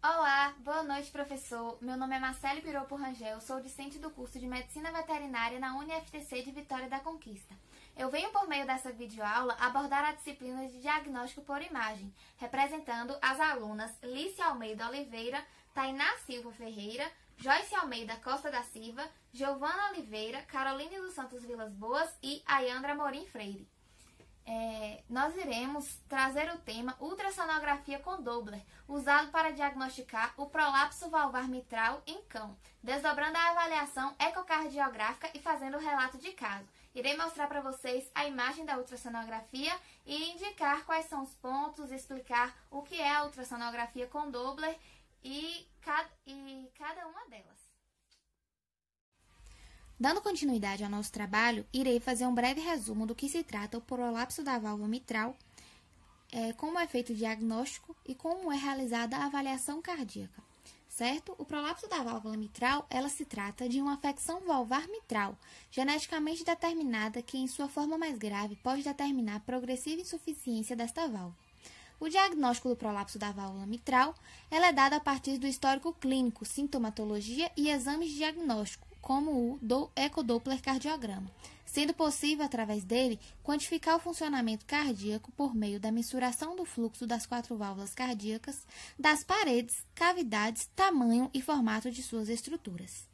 Olá, boa noite, professor. Meu nome é Marcele Piropo Rangel, sou discente do curso de Medicina Veterinária na UniFTC de Vitória da Conquista. Eu venho, por meio dessa videoaula, abordar a disciplina de diagnóstico por imagem, representando as alunas Lícia Almeida Oliveira, Tainá Silva Ferreira, Joyce Almeida Costa da Silva, Giovana Oliveira, Caroline dos Santos Vilas Boas e Ayandra Morim Freire. Nós iremos trazer o tema ultrassonografia com Doppler, usado para diagnosticar o prolapso valvar mitral em cão, desdobrando a avaliação ecocardiográfica e fazendo o relato de caso. Irei mostrar para vocês a imagem da ultrassonografia e indicar quais são os pontos, explicar o que é a ultrassonografia com Doppler e cada uma delas. Dando continuidade ao nosso trabalho, irei fazer um breve resumo do que se trata o prolapso da válvula mitral, como é feito o diagnóstico e como é realizada a avaliação cardíaca. Certo? O prolapso da válvula mitral, ela se trata de uma afecção valvar mitral, geneticamente determinada que, em sua forma mais grave, pode determinar progressiva insuficiência desta válvula. O diagnóstico do prolapso da válvula mitral, ela é dado a partir do histórico clínico, sintomatologia e exames de diagnóstico, como o ecodoppler cardiograma, sendo possível, através dele, quantificar o funcionamento cardíaco por meio da mensuração do fluxo das 4 válvulas cardíacas, das paredes, cavidades, tamanho e formato de suas estruturas.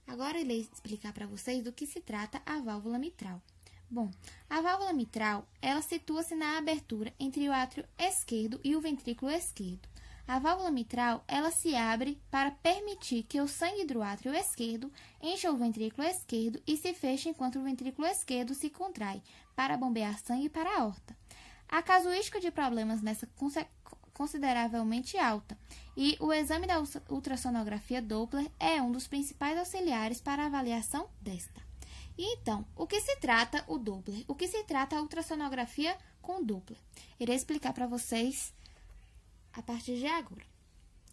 Agora irei explicar para vocês do que se trata a válvula mitral. Bom, a válvula mitral, ela situa-se na abertura entre o átrio esquerdo e o ventrículo esquerdo. A válvula mitral, ela se abre para permitir que o sangue do átrio esquerdo encha o ventrículo esquerdo e se feche enquanto o ventrículo esquerdo se contrai, para bombear sangue para a aorta. A casuística de problemas nessa consideravelmente alta, e o exame da ultrassonografia Doppler é um dos principais auxiliares para a avaliação desta. E então, o que se trata o Doppler? O que se trata a ultrassonografia com Doppler? Irei explicar para vocês a partir de agora.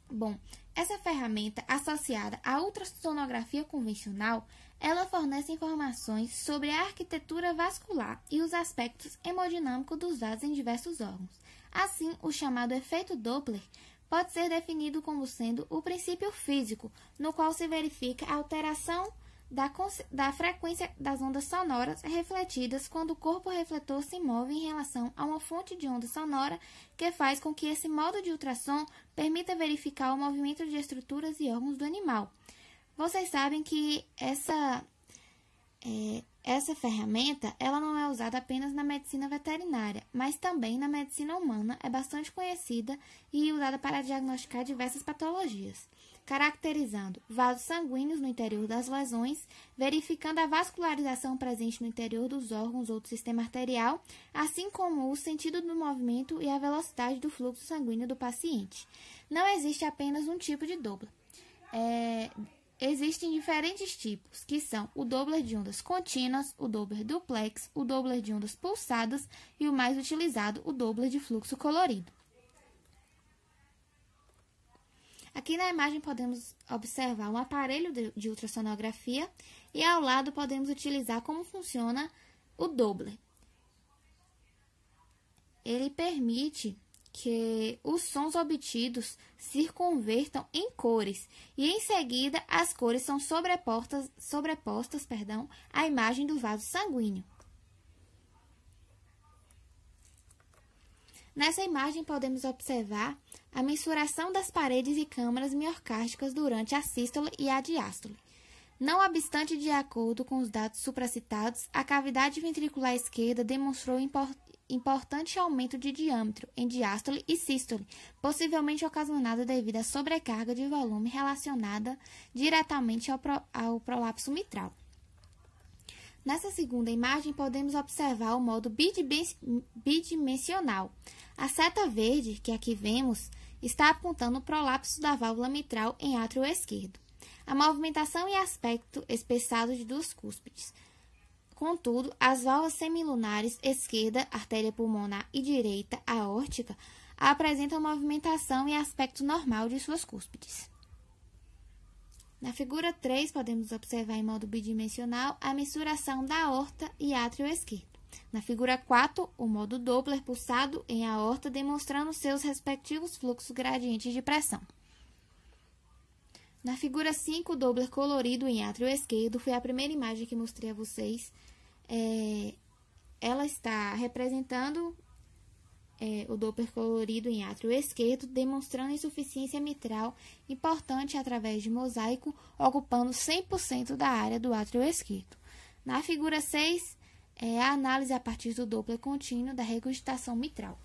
Bom, essa ferramenta associada à ultrassonografia convencional, ela fornece informações sobre a arquitetura vascular e os aspectos hemodinâmicos dos vasos em diversos órgãos. Assim, o chamado efeito Doppler pode ser definido como sendo o princípio físico, no qual se verifica a alteração da frequência das ondas sonoras refletidas quando o corpo refletor se move em relação a uma fonte de onda sonora que faz com que esse modo de ultrassom permita verificar o movimento de estruturas e órgãos do animal. Vocês sabem que essa ferramenta ela não é usada apenas na medicina veterinária, mas também na medicina humana, é bastante conhecida e usada para diagnosticar diversas patologias, caracterizando vasos sanguíneos no interior das lesões, verificando a vascularização presente no interior dos órgãos ou do sistema arterial, assim como o sentido do movimento e a velocidade do fluxo sanguíneo do paciente. Não existe apenas um tipo de Doppler. Existem diferentes tipos, que são o Doppler de ondas contínuas, o Doppler duplex, o Doppler de ondas pulsadas e o mais utilizado, o Doppler de fluxo colorido. Aqui na imagem podemos observar um aparelho de ultrassonografia e ao lado podemos utilizar como funciona o Doppler. Ele permite que os sons obtidos se convertam em cores e em seguida as cores são sobrepostas à imagem do vaso sanguíneo. Nessa imagem podemos observar a mensuração das paredes e câmaras miocárdicas durante a sístole e a diástole. Não obstante, de acordo com os dados supracitados, a cavidade ventricular esquerda demonstrou importante aumento de diâmetro em diástole e sístole, possivelmente ocasionado devido à sobrecarga de volume relacionada diretamente ao prolapso mitral. Nessa segunda imagem, podemos observar o modo bidimensional. A seta verde, que aqui vemos, está apontando o prolapso da válvula mitral em átrio esquerdo. A movimentação e aspecto espessado de duas cúspides. Contudo, as válvulas semilunares esquerda, artéria pulmonar, e direita, aórtica, apresentam movimentação e aspecto normal de suas cúspides. Na figura 3, podemos observar em modo bidimensional a mensuração da aorta e átrio esquerdo. Na figura 4, o modo Doppler pulsado em aorta, demonstrando seus respectivos fluxos gradientes de pressão. Na figura 5, o Doppler colorido em átrio esquerdo, foi a primeira imagem que mostrei a vocês. Ela está representando o Doppler colorido em átrio esquerdo, demonstrando insuficiência mitral importante através de mosaico, ocupando 100% da área do átrio esquerdo. Na figura 6, a análise a partir do Doppler contínuo da regurgitação mitral.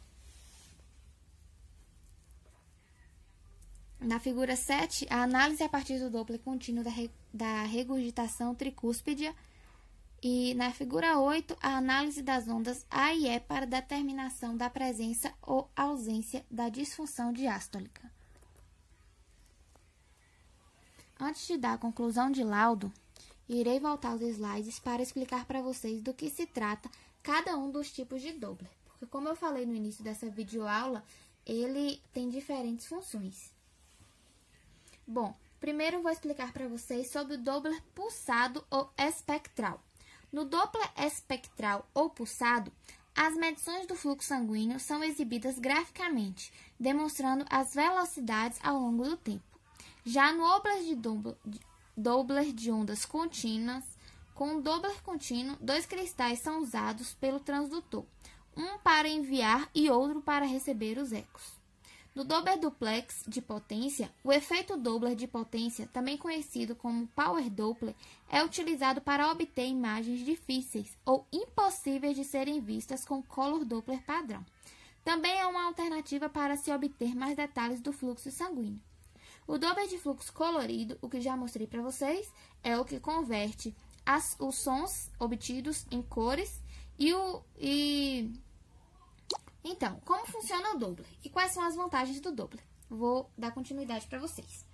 Na figura 7, a análise a partir do Doppler contínuo da regurgitação tricúspide. E na figura 8, a análise das ondas A e E para determinação da presença ou ausência da disfunção diastólica. Antes de dar a conclusão de laudo, irei voltar aos slides para explicar para vocês do que se trata cada um dos tipos de Doppler. Porque, como eu falei no início dessa videoaula, ele tem diferentes funções. Bom, primeiro vou explicar para vocês sobre o Doppler pulsado ou espectral. No Doppler espectral ou pulsado, as medições do fluxo sanguíneo são exibidas graficamente, demonstrando as velocidades ao longo do tempo. Já no Doppler de ondas contínuas, com o Doppler contínuo, 2 cristais são usados pelo transdutor, um para enviar e outro para receber os ecos. No Doppler duplex de potência, o efeito Doppler de potência, também conhecido como Power Doppler, é utilizado para obter imagens difíceis ou impossíveis de serem vistas com Color Doppler padrão. Também é uma alternativa para se obter mais detalhes do fluxo sanguíneo. O Doppler de fluxo colorido, o que já mostrei para vocês, é o que converte os sons obtidos em cores Então, como funciona o Doppler e quais são as vantagens do Doppler? Vou dar continuidade para vocês.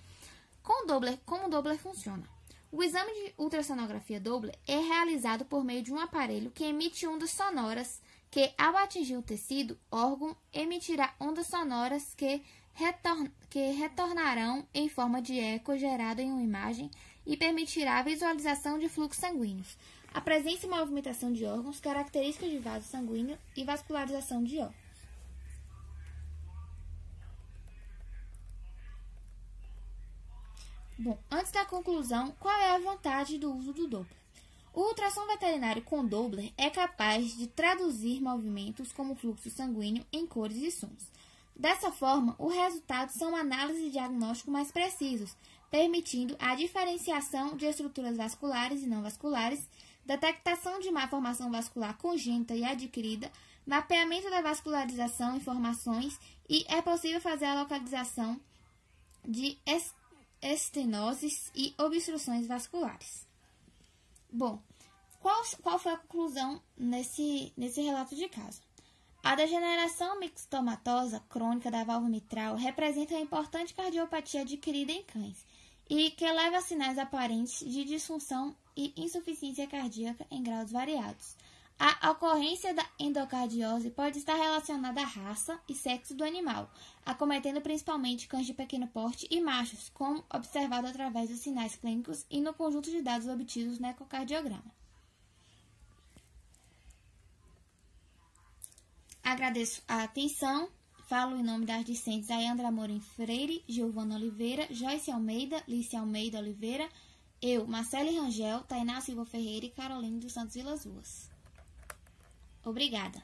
Como o Doppler funciona? O exame de ultrassonografia Doppler é realizado por meio de um aparelho que emite ondas sonoras que, ao atingir o tecido, órgão, emitirá ondas sonoras que retornarão em forma de eco gerado em uma imagem e permitirá a visualização de fluxos sanguíneos, a presença e movimentação de órgãos, características de vaso sanguíneo e vascularização de órgãos. Bom, antes da conclusão, qual é a vantagem do uso do Doppler? O ultrassom veterinário com Doppler é capaz de traduzir movimentos como fluxo sanguíneo em cores e sons. Dessa forma, os resultados são análises e diagnóstico mais precisos, permitindo a diferenciação de estruturas vasculares e não vasculares, detectação de má formação vascular congênita e adquirida, mapeamento da vascularização em formações e é possível fazer a localização de estenoses e obstruções vasculares. Bom, qual foi a conclusão nesse relato de caso? A degeneração mixtomatosa crônica da válvula mitral representa uma importante cardiopatia adquirida em cães e que leva a sinais aparentes de disfunção e insuficiência cardíaca em graus variados. A ocorrência da endocardiose pode estar relacionada à raça e sexo do animal, acometendo principalmente cães de pequeno porte e machos, como observado através dos sinais clínicos e no conjunto de dados obtidos no ecocardiograma. Agradeço a atenção. Falo em nome das discentes Ayandra Amorim Freire, Giovana Oliveira, Joyce Almeida, Lícia Almeida Oliveira, eu, Marcele Rangel, Tainá Silva Ferreira e Caroline dos Santos Vilas Ruas. Obrigada.